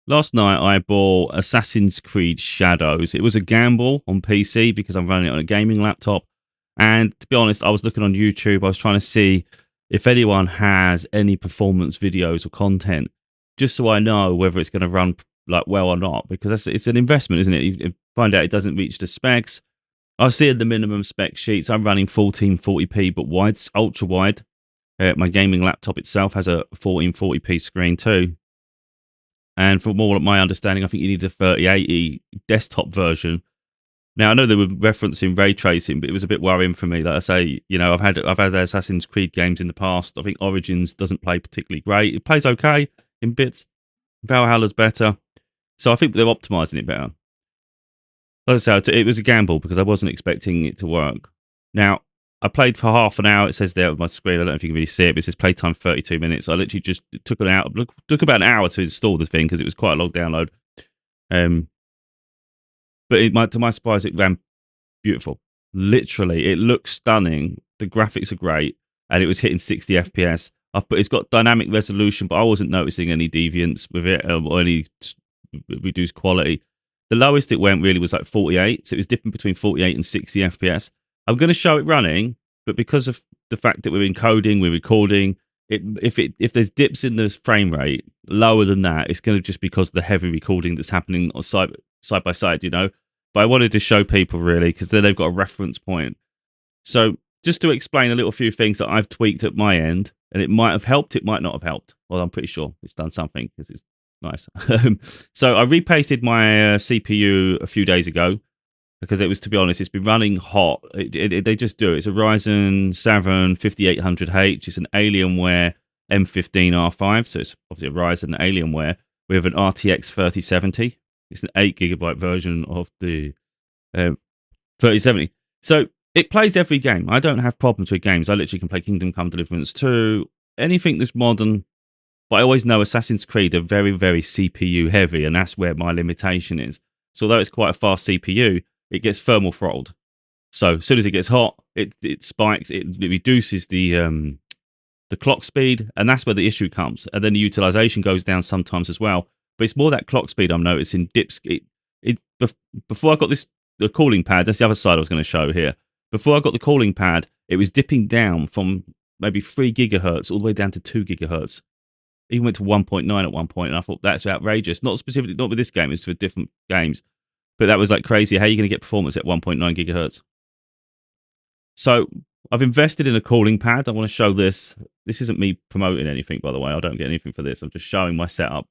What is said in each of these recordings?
Last night I bought Assassin's Creed Shadows. It was a gamble on PC because I'm running it on a gaming laptop. And to be honest, I was looking on YouTube. I was trying to see if anyone has any performance videos or content, just so I know whether it's going to run like well or not. Because it's an investment, isn't it? You find out it doesn't reach the specs. I see in the minimum spec sheets. I'm running 1440p, but wide, ultra wide. My gaming laptop itself has a 1440p screen too. And from all of my understanding, I think you need a 3080 desktop version. Now I know they were referencing ray tracing, but it was a bit worrying for me. Like I say, I've had Assassin's Creed games in the past. I think Origins doesn't play particularly great. It plays okay in bits. Valhalla's better, so I think they're optimizing it better. Like I say, it was a gamble because I wasn't expecting it to work. Now I played for half an hour. It says there on my screen. I don't know if you can really see it, but it says playtime 32 minutes. I literally just took about an hour to install the thing because it was quite a long download. But to my surprise, it ran beautiful. Literally, it looks stunning. The graphics are great, and it was hitting 60 FPS. But it's got dynamic resolution, but I wasn't noticing any deviance with it or any reduced quality. The lowest it went really was like 48, so it was dipping between 48 and 60 FPS. I'm going to show it running, but because of the fact that we're encoding, we're recording, if there's dips in the frame rate lower than that, it's going to just because of the heavy recording that's happening on side by side, But I wanted to show people really because then they've got a reference point. So just to explain a little few things that I've tweaked at my end, and it might have helped, it might not have helped. Well, I'm pretty sure it's done something because it's nice. So I repasted my CPU a few days ago because it was, to be honest, it's been running hot. They just do it. It's a Ryzen 7 5800H. It's an Alienware M15 R5. So it's obviously a Ryzen Alienware with an RTX3070. It's an 8 GB version of the 3070. So it plays every game. I don't have problems with games. I literally can play Kingdom Come Deliverance 2, anything that's modern. But I always know Assassin's Creed are very, very CPU heavy, and that's where my limitation is. So although it's quite a fast CPU, it gets thermal throttled. So as soon as it gets hot, it spikes. It reduces the clock speed, and that's where the issue comes. And then the utilization goes down sometimes as well. But it's more that clock speed I'm noticing dips. Before I got the cooling pad, that's the other side I was going to show here. Before I got the cooling pad, it was dipping down from maybe 3 gigahertz all the way down to 2 gigahertz. Even went to 1.9 at one point, and I thought that's outrageous. Not with this game, it's for different games. But that was like crazy. How are you going to get performance at 1.9 gigahertz? So I've invested in a cooling pad. I want to show this. This isn't me promoting anything, by the way. I don't get anything for this. I'm just showing my setup.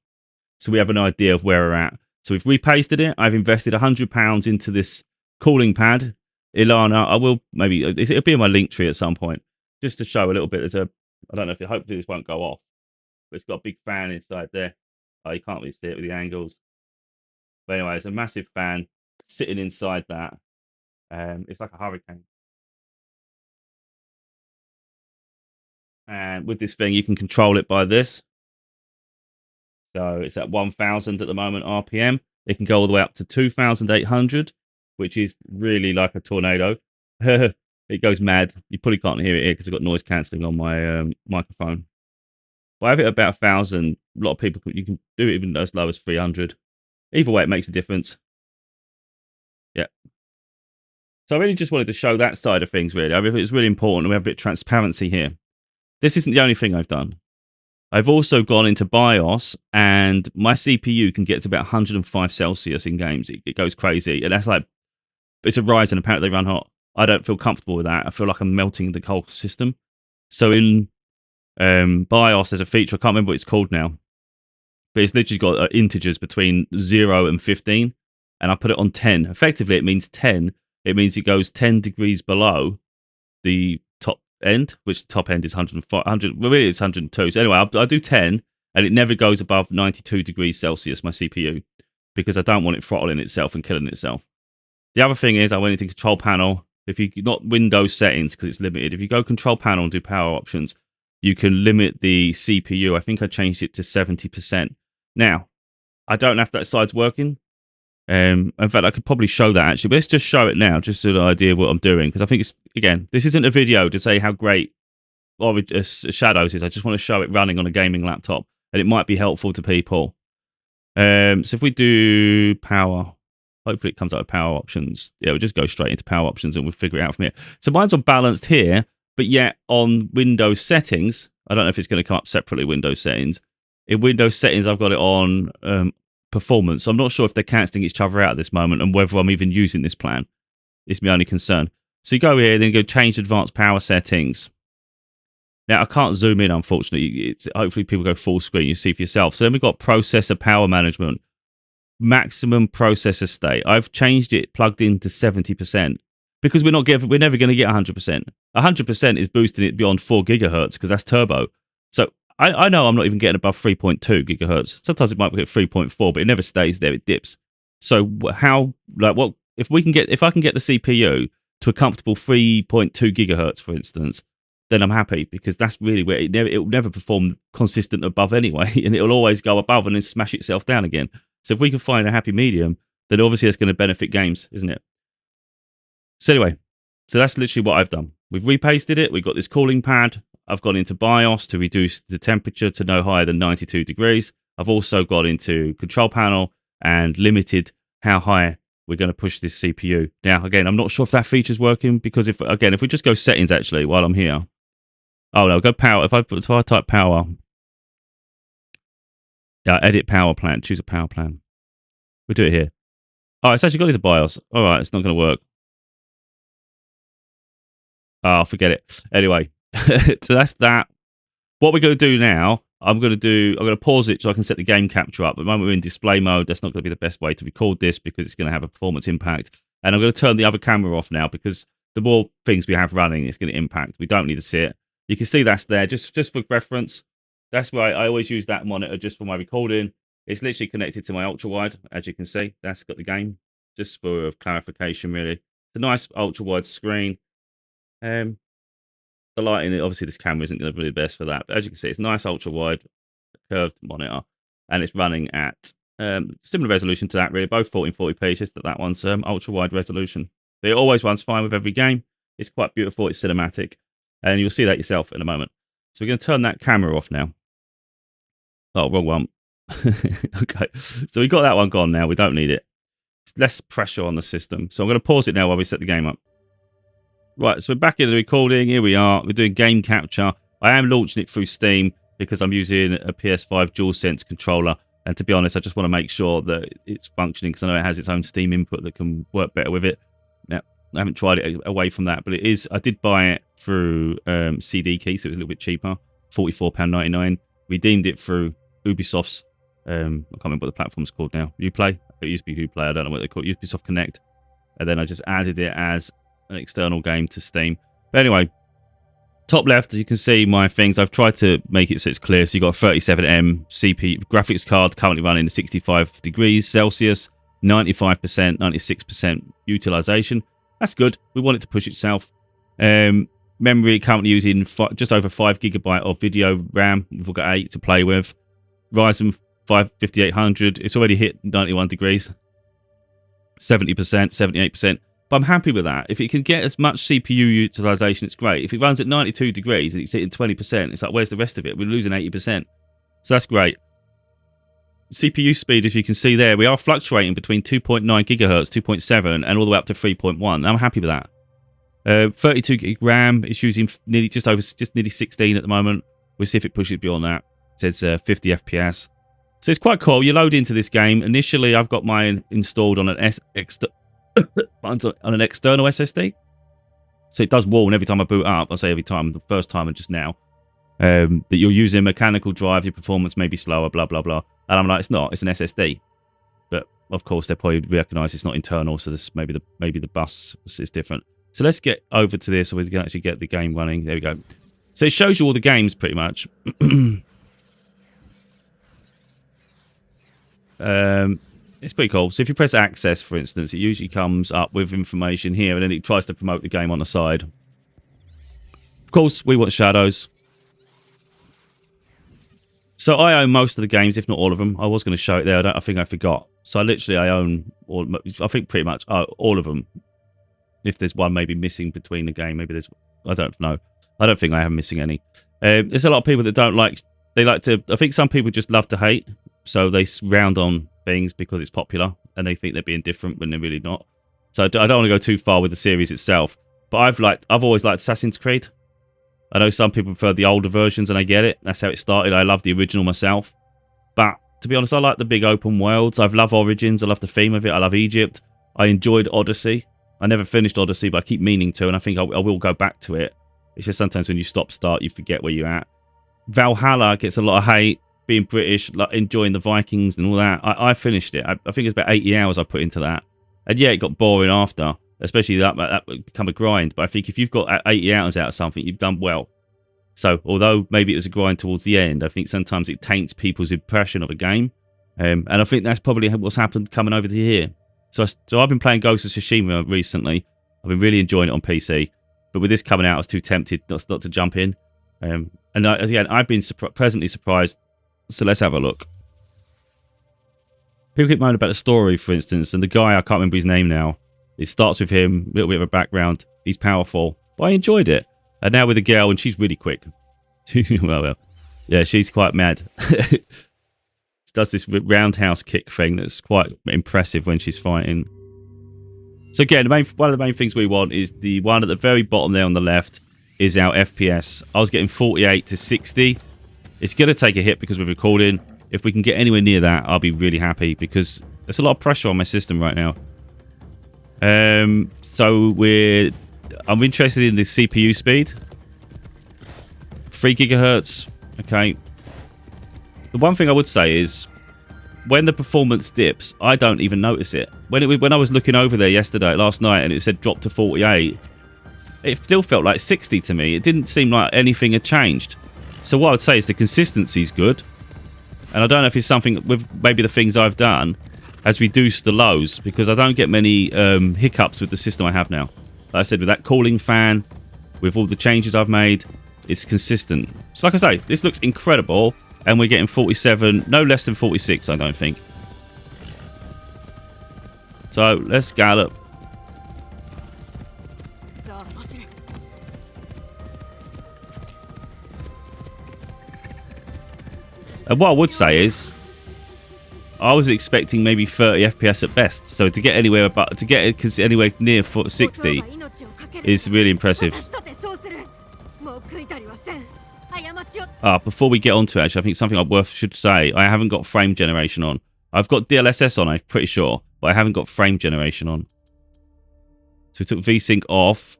So we have an idea of where we're at. So we've repasted it. I've invested £100 into this cooling pad. Ilana, I will maybe, it'll be in my link tree at some point, just to show a little bit. I don't know if hopefully this won't go off, but it's got a big fan inside there. Oh, you can't really see it with the angles. But anyway, it's a massive fan sitting inside that. It's like a hurricane. And with this thing, you can control it by this. So it's at 1,000 at the moment RPM. It can go all the way up to 2,800, which is really like a tornado. It goes mad. You probably can't hear it here because I've got noise cancelling on my microphone. But I have it at about 1,000. A lot of people, you can do it even as low as 300. Either way, it makes a difference. Yeah. So I really just wanted to show that side of things, really. I mean, it's really important we have a bit of transparency here. This isn't the only thing I've done. I've also gone into BIOS, and my CPU can get to about 105 Celsius in games. It goes crazy. And that's like, it's a Ryzen. Apparently they run hot. I don't feel comfortable with that. I feel like I'm melting the whole system. So in BIOS, there's a feature, I can't remember what it's called now, but it's literally got integers between 0 and 15, and I put it on 10. Effectively, it means 10. It means it goes 10 degrees below the top end, which the top end is 105, well, really it's 102. So anyway, I do 10, and it never goes above 92 degrees Celsius, my CPU, because I don't want it throttling itself and killing itself. The other thing is I went into control panel. If you not Windows settings, because it's limited, if you go control panel and do power options, you can limit the CPU. I think I changed it to 70%. Now, I don't know if that side's working. In fact, I could probably show that actually, but let's just show it now, just so an idea of what I'm doing. Because I think it's, again, this isn't a video to say how great Shadows is. I just want to show it running on a gaming laptop, and it might be helpful to people. So if we do power, hopefully it comes out with power options. Yeah, we'll just go straight into power options and we'll figure it out from here. So mine's on balanced here, but yet on Windows settings, I don't know if it's going to come up separately, Windows settings. In Windows settings, I've got it on performance. So I'm not sure if they're cancelling each other out at this moment and whether I'm even using this plan. It's my only concern. So you go here, then go change advanced power settings. Now, I can't zoom in, unfortunately. Hopefully, people go full screen. You see for yourself. So then we've got processor power management, maximum processor state. I've changed it, plugged in to 70% because we're never going to get 100%. 100% is boosting it beyond 4 gigahertz because that's turbo. So I know I'm not even getting above 3.2 gigahertz. Sometimes it might get 3.4, but it never stays there. It dips. So if I can get the CPU to a comfortable 3.2 gigahertz, for instance, then I'm happy because that's really where it will never perform consistent above anyway, and it will always go above and then smash itself down again. So if we can find a happy medium, then obviously that's going to benefit games, isn't it? So anyway, so that's literally what I've done. We've repasted it. We've got this cooling pad. I've gone into BIOS to reduce the temperature to no higher than 92 degrees. I've also got into control panel and limited how high we're going to push this CPU. Now, again, I'm not sure if that feature's working because if we just go settings actually while I'm here. Oh no, go power. If I type power, yeah, edit power plan, choose a power plan. We'll do it here. Oh, it's actually got into BIOS. All right, it's not going to work. Oh, forget it. Anyway, so that's that. What we're going to do now, I'm going to pause it so I can set the game capture up. At the moment we're in display mode. That's not going to be the best way to record this because it's going to have a performance impact. And I'm going to turn the other camera off now because the more things we have running, it's going to impact. We don't need to see it. You can see that's there just for reference. That's why I always use that monitor just for my recording. It's literally connected to my ultrawide, as you can see. That's got the game, just for clarification, really. It's a nice ultrawide screen. The lighting, obviously, this camera isn't going to be the best for that. But as you can see, it's a nice ultrawide curved monitor, and it's running at similar resolution to that, really. Both 1440p. It's just that one's ultrawide resolution. But it always runs fine with every game. It's quite beautiful. It's cinematic. And you'll see that yourself in a moment. So we're going to turn that camera off now. Oh, wrong one. Okay. So we've got that one gone now. We don't need it. It's less pressure on the system. So I'm going to pause it now while we set the game up. Right, so we're back in the recording. Here we are. We're doing game capture. I am launching it through Steam because I'm using a PS5 DualSense controller. And to be honest, I just want to make sure that it's functioning because I know it has its own Steam input that can work better with it. Now, I haven't tried it away from that, but it is. I did buy it through CD Key, so it was a little bit cheaper, £44.99. Redeemed it through Ubisoft's. I can't remember what the platform's called now. Uplay. It used to be Uplay. I don't know what they call it. Ubisoft Connect. And then I just added it as an external game to Steam. But anyway, top left, as you can see my things. I've tried to make it so it's clear. So you've got a 37M CPU graphics card currently running at 65 degrees Celsius, 95%, 96% utilization. That's good. We want it to push itself. Memory currently using just over 5 gigabyte of video RAM. We've got 8 to play with. Ryzen 5 5800. It's already hit 91 degrees. 70%, 78%. But I'm happy with that. If it can get as much CPU utilization, it's great. If it runs at 92 degrees and it's hitting 20%, it's like, where's the rest of it? We're losing 80%. So that's great. CPU speed, as you can see there, we are fluctuating between 2.9 gigahertz, 2.7, and all the way up to 3.1. I'm happy with that. 32 gig RAM. It's using nearly 16 at the moment. We'll see if it pushes beyond that. It says 50 FPS. So it's quite cool. You load into this game. Initially, I've got mine installed on an on an external SSD. So it does warn every time I boot up. I say every time, the first time and just now, that you're using a mechanical drive, your performance may be slower, blah, blah, blah. And I'm like, it's not. It's an SSD. But, of course, they probably recognise it's not internal, so this maybe the bus is different. So let's get over to this so we can actually get the game running. There we go. So it shows you all the games, pretty much. It's pretty cool. So if you press access, for instance, it usually comes up with information here, and then it tries to promote the game on the side. Of course, we want shadows. So I own most of the games, if not all of them. I was going to show it there. I think I forgot. So I own all. I think pretty much all of them. If there's one maybe missing between the game, maybe there's. I don't know. I don't think I am missing any. There's a lot of people that don't like. They like to. I think some people just love to hate. So they round on things because it's popular, and they think they're being different when they're really not. So I don't want to go too far with the series itself. But I've always liked Assassin's Creed. I know some people prefer the older versions, and I get it. That's how it started. I love the original myself. But to be honest, I like the big open worlds. I love Origins. I love the theme of it. I love Egypt. I enjoyed Odyssey. I never finished Odyssey, but I keep meaning to, and I think I will go back to it. It's just sometimes when you start, you forget where you're at. Valhalla gets a lot of hate, being British, like enjoying the Vikings and all that. I finished it. I think it's about 80 hours I put into that. And yeah, it got boring after, especially that become a grind. But I think if you've got 80 hours out of something, you've done well. So although maybe it was a grind towards the end, I think sometimes it taints people's impression of a game. And I think that's probably what's happened coming over to here. So I've been playing Ghost of Tsushima recently. I've been really enjoying it on PC. But with this coming out, I was too tempted not to jump in. And again, I've been pleasantly surprised. So let's have a look. People keep moaning about the story, for instance, and the guy, I can't remember his name now. It starts with him, a little bit of a background. He's powerful. But I enjoyed it. And now with the girl, and she's really quick. well, yeah, she's quite mad. She does this roundhouse kick thing that's quite impressive when she's fighting. So again, one of the main things we want is the one at the very bottom there on the left is our FPS. I was getting 48 to 60. It's going to take a hit because we're recording. If we can get anywhere near that, I'll be really happy because there's a lot of pressure on my system right now. So I'm interested in the CPU speed. 3 gigahertz. Okay. The one thing I would say is when the performance dips, I don't even notice it. When I was looking over there last night, and it said drop to 48, it still felt like 60 to me. It didn't seem like anything had changed. So what I would say is the consistency's good. And I don't know if it's something with maybe the things I've done has reduced the lows, because I don't get many hiccups with the system I have now. Like I said, with that cooling fan, with all the changes I've made, it's consistent. So like I say, this looks incredible. And we're getting 47, no less than 46, I don't think. So let's gallop. And what I would say is, I was expecting maybe 30 FPS at best. So to get anywhere near 60 is really impressive. Before we get on to it, actually, I think something I should say. I haven't got frame generation on. I've got DLSS on, I'm pretty sure, but I haven't got frame generation on. So we took VSync off.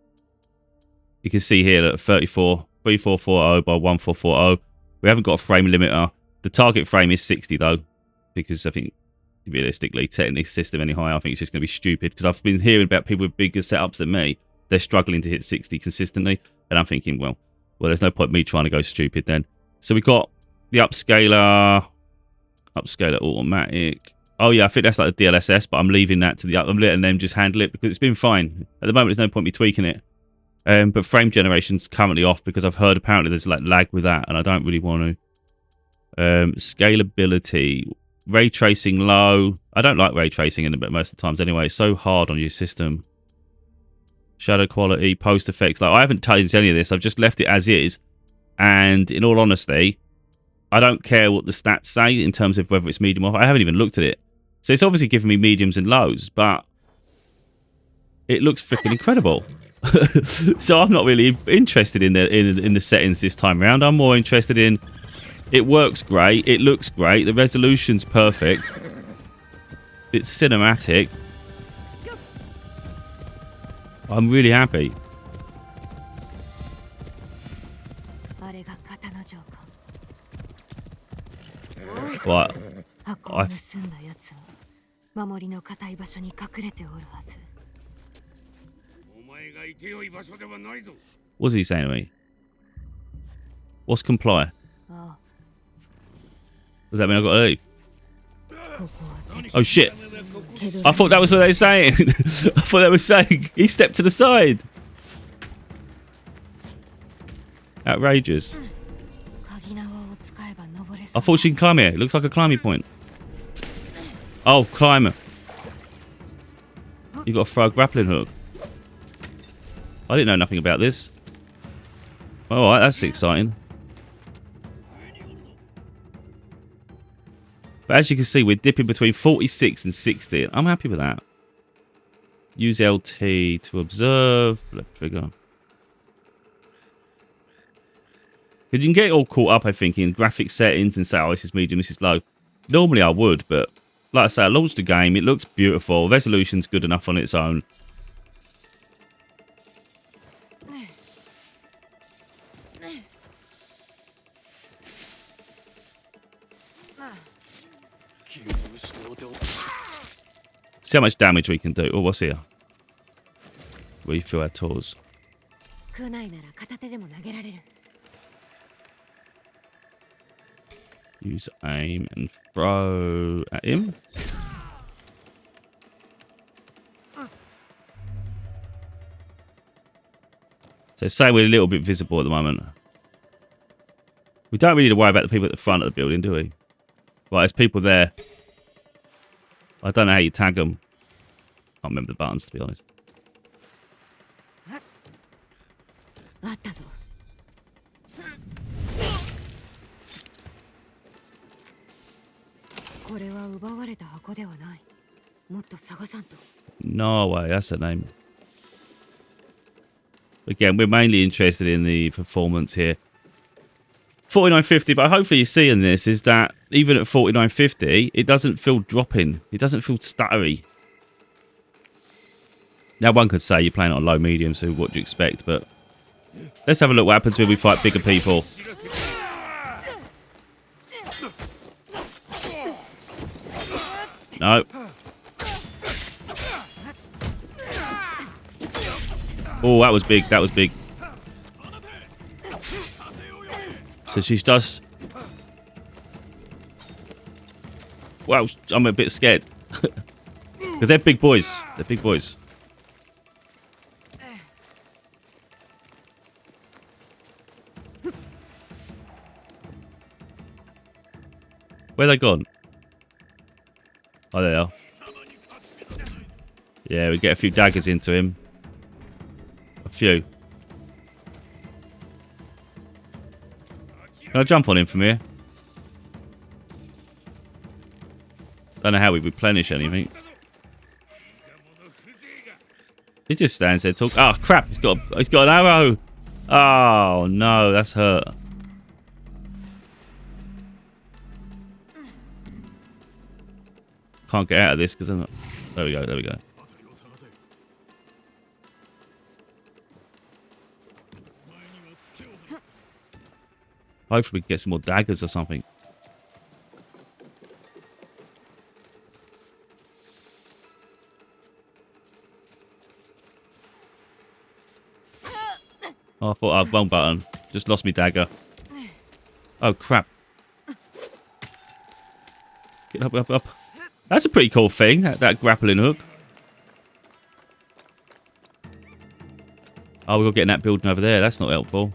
You can see here that 3440 by 1440. We haven't got a frame limiter. The target frame is 60 though, because I think realistically, setting this system any higher, I think it's just going to be stupid. Because I've been hearing about people with bigger setups than me. They're struggling to hit 60 consistently, and I'm thinking, well, there's no point me trying to go stupid then. So we got the upscaler automatic. Oh yeah, I think that's like the DLSS, but I'm leaving that to I'm letting them just handle it because it's been fine. At the moment, there's no point me tweaking it. But frame generation's currently off because I've heard apparently there's like lag with that, and I don't really want to. Scalability, ray tracing low. I don't like ray tracing in it most of the times anyway. It's so hard on your system. Shadow quality, post effects. Like I haven't changed any of this. I've just left it as is. And in all honesty, I don't care what the stats say in terms of whether it's medium or. I haven't even looked at it. So it's obviously giving me mediums and lows, but it looks freaking incredible. So I'm not really interested in the settings this time around. I'm more interested in it works great, it looks great, the resolution's perfect, it's cinematic. I'm really happy. What? What's he saying to me? What's comply? Does that mean I've got to leave? Oh shit. I thought that was what they were saying. I thought they were saying he stepped to the side. Outrageous. I thought she can climb here. It looks like a climbing point. Oh, climber. You got to throw a grappling hook. I didn't know nothing about this. Alright, that's exciting. But as you can see, we're dipping between 46 and 60. I'm happy with that. Use LT to observe. Left trigger. Because you can get all caught up, I think, in graphic settings and say, oh, this is medium, this is low. Normally I would, but like I say, I launched the game. It looks beautiful. Resolution's good enough on its own. See how much damage we can do. Oh, what's here? Refill our tools. Use aim and throw at him. So say we're a little bit visible at the moment. We don't really need to worry about the people at the front of the building, do we? Right, there's people there. I don't know how you tag them. Can't remember the buttons, to be honest. No way, that's the name. Again, we're mainly interested in the performance here. 4950, but hopefully you see in this is that even at 4950, it doesn't feel dropping. It doesn't feel stuttery. Now, one could say you're playing on low medium, so what do you expect? But let's have a look what happens when we fight bigger people. No. Oh, that was big. That was big. So she does. Well, I'm a bit scared. Because they're big boys. They're big boys. Where they gone? Oh, there they are. Yeah, we get a few daggers into him. A few. Can I jump on him from here? Don't know how we replenish anything. He just stands there talking. Oh crap! He's got an arrow. Oh no, that's hurt. Can't get out of this because I'm not. There we go. There we go. Hopefully we can get some more daggers or something. Oh, I thought I had one button. Just lost me dagger. Oh, crap. Get up, up, up. That's a pretty cool thing, that grappling hook. Oh, we've got to get in that building over there. That's not helpful.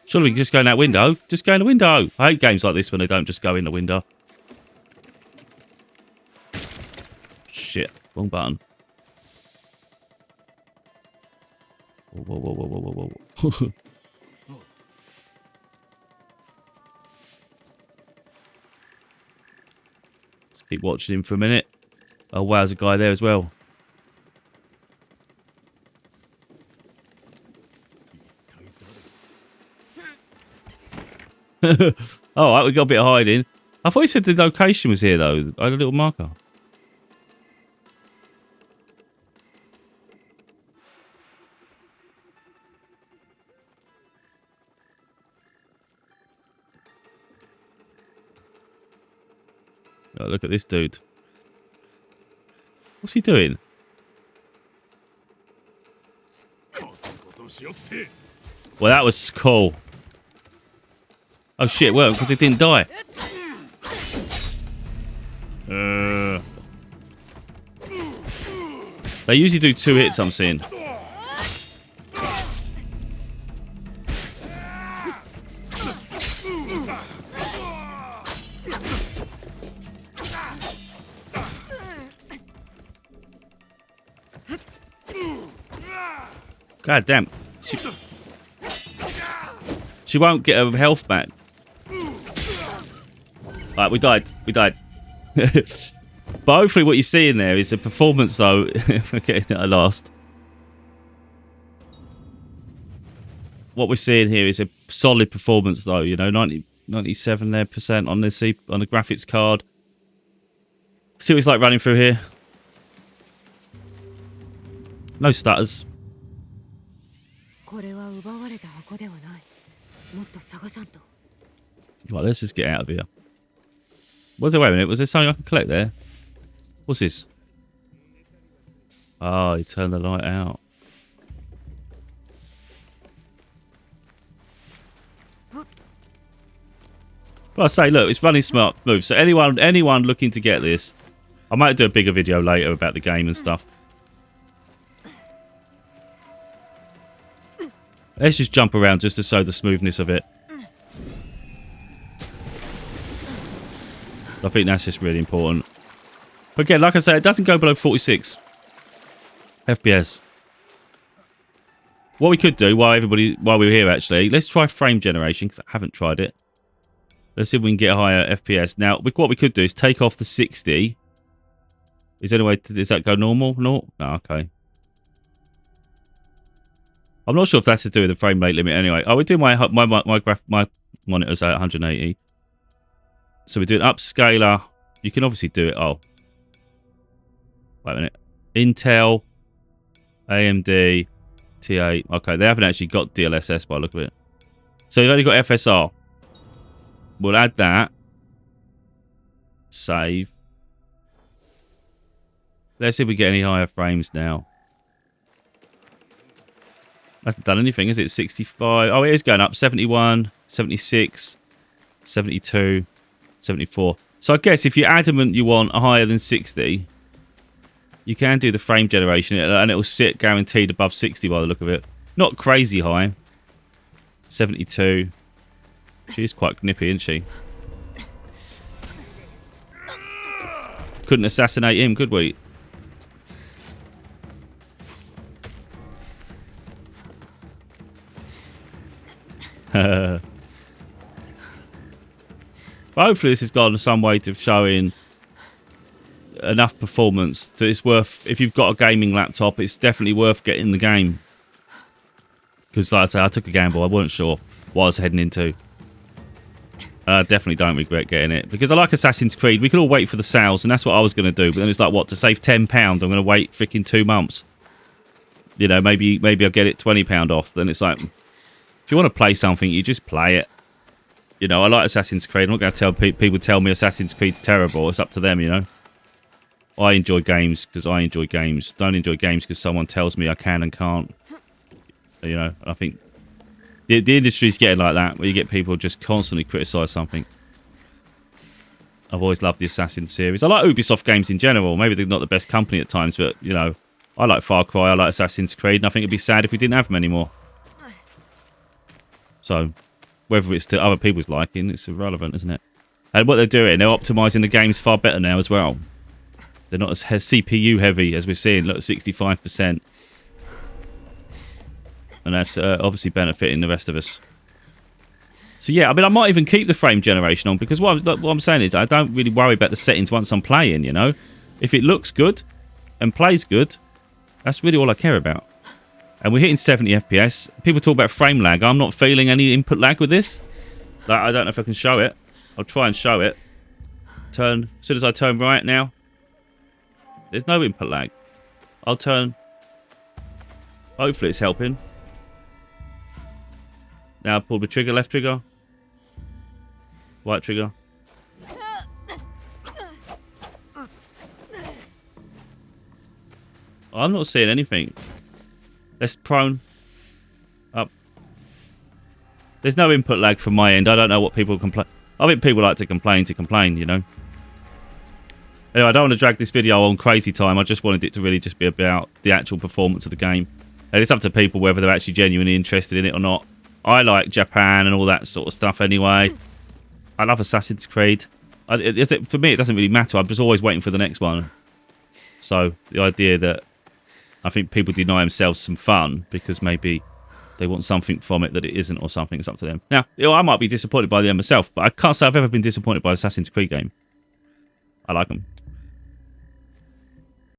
Surely we can just go in that window. Just go in the window. I hate games like this when they don't just go in the window. Shit. Wrong button. Whoa, whoa, whoa, whoa, whoa, whoa, whoa. Let's keep watching him for a minute. Oh, wow, there's a guy there as well. All right, we got a bit of hiding. I thought he said the location was here, though. I had a little marker. Oh, look at this dude. What's he doing? Well, that was cool. Oh shit, well, because it didn't die. They usually do 2 hits, I'm seeing. God damn. She won't get her health back. Right, we died. We died. But hopefully what you see in there is a performance, though. We're getting at last. What we're seeing here is a solid performance, though. You know, 97% there on the graphics card. See what it's like running through here. No stutters. Right, let's just get out of here. Wait a minute, was there something I can collect there? What's this? Oh, he turned the light out. Well, I say, look, it's running smart move. So anyone looking to get this, I might do a bigger video later about the game and stuff. Let's just jump around just to show the smoothness of it. I think that's just really important. But again, like I said, it doesn't go below 46 FPS. What we could do while we're here, actually, let's try frame generation, because I haven't tried it. Let's see if we can get a higher FPS. Now, what we could do is take off the 60. Is there any way to, does that go normal? No? Oh, okay. I'm not sure if that's to do with the frame rate limit anyway. Oh, we're doing my monitor's at 180. So we do an upscaler. You can obviously do it. Oh. Wait a minute. Intel, AMD, T8. Okay, they haven't actually got DLSS by the look of it. So you've only got FSR. We'll add that. Save. Let's see if we get any higher frames now. Hasn't done anything, is it? 65. Oh, it is going up. 71, 76, 72, 74. So I guess if you're adamant you want a higher than 60, you can do the frame generation and it will sit guaranteed above 60 by the look of it. Not crazy high. 72. She's quite nippy, isn't she? Couldn't assassinate him, could we? But hopefully this has gone some way to showing enough performance that it's worth, if you've got a gaming laptop, it's definitely worth getting the game. Because like I say, I took a gamble, I wasn't sure what I was heading into. I definitely don't regret getting it. Because I like Assassin's Creed, we could all wait for the sales, and that's what I was going to do. But then it's like, what, to save £10, I'm going to wait freaking 2 months. You know, maybe I'll get it £20 off. Then it's like, if you want to play something, you just play it. You know, I like Assassin's Creed. I'm not going to tell people tell me Assassin's Creed's terrible. It's up to them, you know. I enjoy games because I enjoy games. Don't enjoy games because someone tells me I can and can't. You know, I think the industry's getting like that, where you get people just constantly criticise something. I've always loved the Assassin's series. I like Ubisoft games in general. Maybe they're not the best company at times, but, you know, I like Far Cry, I like Assassin's Creed, and I think it'd be sad if we didn't have them anymore. So, whether it's to other people's liking, it's irrelevant, isn't it? And what they're doing, they're optimising the games far better now as well. They're not as CPU heavy as we're seeing. Look, 65%. And that's obviously benefiting the rest of us. So yeah, I mean, I might even keep the frame generation on, because what I'm saying is I don't really worry about the settings once I'm playing, you know. If it looks good and plays good, that's really all I care about. And we're hitting 70 FPS. People talk about frame lag. I'm not feeling any input lag with this. Like, I don't know if I can show it. I'll try and show it. Turn. As soon as I turn right now, there's no input lag. I'll turn. Hopefully it's helping. Now I pull the trigger, left trigger. Right trigger. I'm not seeing anything. Let's prone. Up. There's no input lag from my end. I don't know what people complain. I think people like to complain, you know. Anyway, I don't want to drag this video on crazy time. I just wanted it to really just be about the actual performance of the game. And it's up to people whether they're actually genuinely interested in it or not. I like Japan and all that sort of stuff anyway. I love Assassin's Creed. For me, it doesn't really matter. I'm just always waiting for the next one. So the idea that I think people deny themselves some fun because maybe they want something from it that it isn't, or something. It's up to them. Now, I might be disappointed by them myself, but I can't say I've ever been disappointed by Assassin's Creed game. I like them.